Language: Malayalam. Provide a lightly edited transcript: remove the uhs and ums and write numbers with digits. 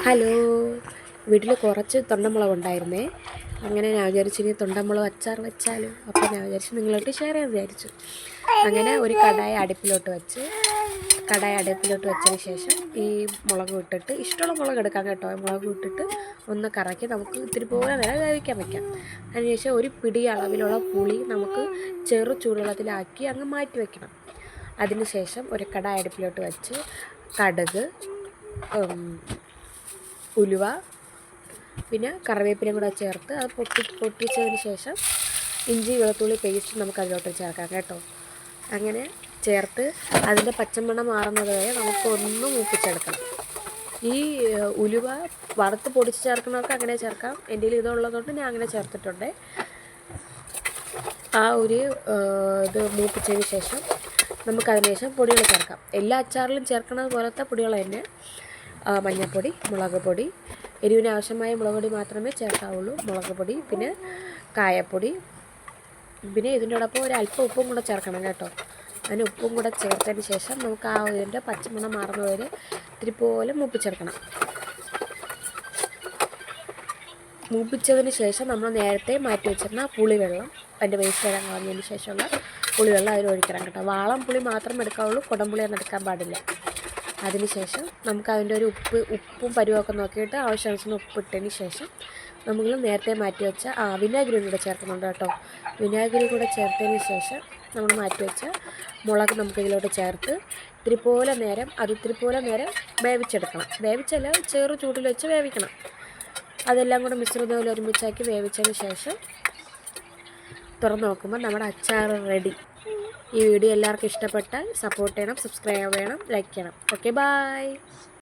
ഹലോ, വീട്ടിൽ കുറച്ച് തൊണ്ടമുളക് ഉണ്ടായിരുന്നേ. അങ്ങനെ ഞാൻ വിചാരിച്ചു ഇനി തൊണ്ടമുളക് അച്ചാർ വെച്ചാലോ. അപ്പോൾ ഞാൻ വിചാരിച്ചു നിങ്ങളോട്ട് ഷെയർ ചെയ്യാൻ വിചാരിച്ചു. അങ്ങനെ ഒരു കടായി അടുപ്പിലോട്ട് വെച്ചതിന് ശേഷം ഈ മുളക് ഇട്ടിട്ട്, ഇഷ്ടമുള്ള മുളക് എടുക്കാം കേട്ടോ, മുളക് ഇട്ടിട്ട് ഒന്ന് കറക്കി നമുക്ക് ഇത്തിരി പോലെ നേരം വേവിക്കാൻ വയ്ക്കാം. അതിനുശേഷം ഒരു പിടി അളവിലുള്ള പുളി നമുക്ക് ചെറു ചൂടുവെള്ളത്തിലാക്കി അങ്ങ് മാറ്റി വയ്ക്കണം. അതിനുശേഷം ഒരു കടായി അടുപ്പിലോട്ട് വെച്ച് കടുക്, ഉലുവ, പിന്നെ കറിവേപ്പിലയും കൂടെ ചേർത്ത് അത് പൊട്ടിച്ചതിന് ശേഷം ഇഞ്ചി വെളുത്തുള്ളി പേസ്റ്റ് നമുക്ക് അതിലോട്ട് ചേർക്കാം കേട്ടോ. അങ്ങനെ ചേർത്ത് അതിൻ്റെ പച്ചമണം മാറുന്നത് വരെ നമുക്കൊന്ന് മൂപ്പിച്ചെടുക്കണം. ഈ ഉലുവ വറുത്ത് പൊടിച്ച് ചേർക്കുന്നവർക്ക് അങ്ങനെ ചേർക്കാം. എൻ്റെ കയ്യിൽ ഇതുള്ളതുകൊണ്ട് ഞാൻ അങ്ങനെ ചേർത്തിട്ടുണ്ട്. ആ ഒരു ഇത് മൂപ്പിച്ചതിന് ശേഷം നമുക്കതിന് ശേഷം പൊടികൾ ചേർക്കാം. എല്ലാ അച്ചാറിലും ചേർക്കുന്നത് പോലത്തെ പൊടികൾ തന്നെ. മഞ്ഞൾപ്പൊടി, മുളക് പൊടി, എരിവിന് ആവശ്യമായ മുളക് പൊടി മാത്രമേ ചേർക്കാവുള്ളൂ. മുളക് പൊടി, പിന്നെ കായപ്പൊടി, പിന്നെ ഇതിനോടൊപ്പം ഒരു അല്പം ഉപ്പും കൂടെ ചേർക്കണം കേട്ടോ. അതിന് ഉപ്പും കൂടെ ചേർത്തതിന് ശേഷം നമുക്ക് ആ ഇതിൻ്റെ പച്ചമണം മാറുന്നവരെ ഇത്തിരി പോലെ മൂപ്പിച്ചെടുക്കണം. മൂപ്പിച്ചതിന് ശേഷം നമ്മൾ നേരത്തെ മാറ്റി വെച്ചിരുന്ന പുളിവെള്ളം, അതിൻ്റെ വേസ്റ്റ് എല്ലാം കളഞ്ഞതിന് ശേഷമുള്ള പുളിവെള്ളം അതിലൊഴിക്കണം കേട്ടോ. വാളം പുളി മാത്രം എടുക്കാവുള്ളൂ, കുടംപുളിയൊന്നും എടുക്കാൻ പാടില്ല. അതിനുശേഷം നമുക്ക് അതിൻ്റെ ഒരു ഉപ്പും പരുവൊക്കെ നോക്കിയിട്ട് ആവശ്യാനുസരണം ഉപ്പിട്ടതിന് ശേഷം നമ്മൾ നേരത്തെ മാറ്റി വെച്ച വിനാഗിരി കൂടെ ചേർക്കുന്നുണ്ട് കേട്ടോ. വിനാഗിരി കൂടെ ചേർത്തതിന് ശേഷം നമ്മൾ മാറ്റി വെച്ച മുളക് നമുക്ക് ഇതിലോട്ട് ചേർത്ത് ഇത്തിരി പോലെ നേരം വേവിച്ചെടുക്കണം. വേവിച്ചല്ല, ചെറു ചൂടിൽ വെച്ച് വേവിക്കണം. അതെല്ലാം കൂടെ മിശ്രിതം പോലെ ഒരുമിച്ചാക്കി വേവിച്ചതിന് ശേഷം തുറന്ന് നോക്കുമ്പോൾ നമ്മുടെ അച്ചാർ റെഡി. ഈ വീഡിയോ എല്ലാവർക്കും ഇഷ്ടപ്പെട്ടാൽ സപ്പോർട്ട് ചെയ്യണം, സബ്സ്ക്രൈബ് ചെയ്യണം, ലൈക്ക് ചെയ്യണം. Okay, by.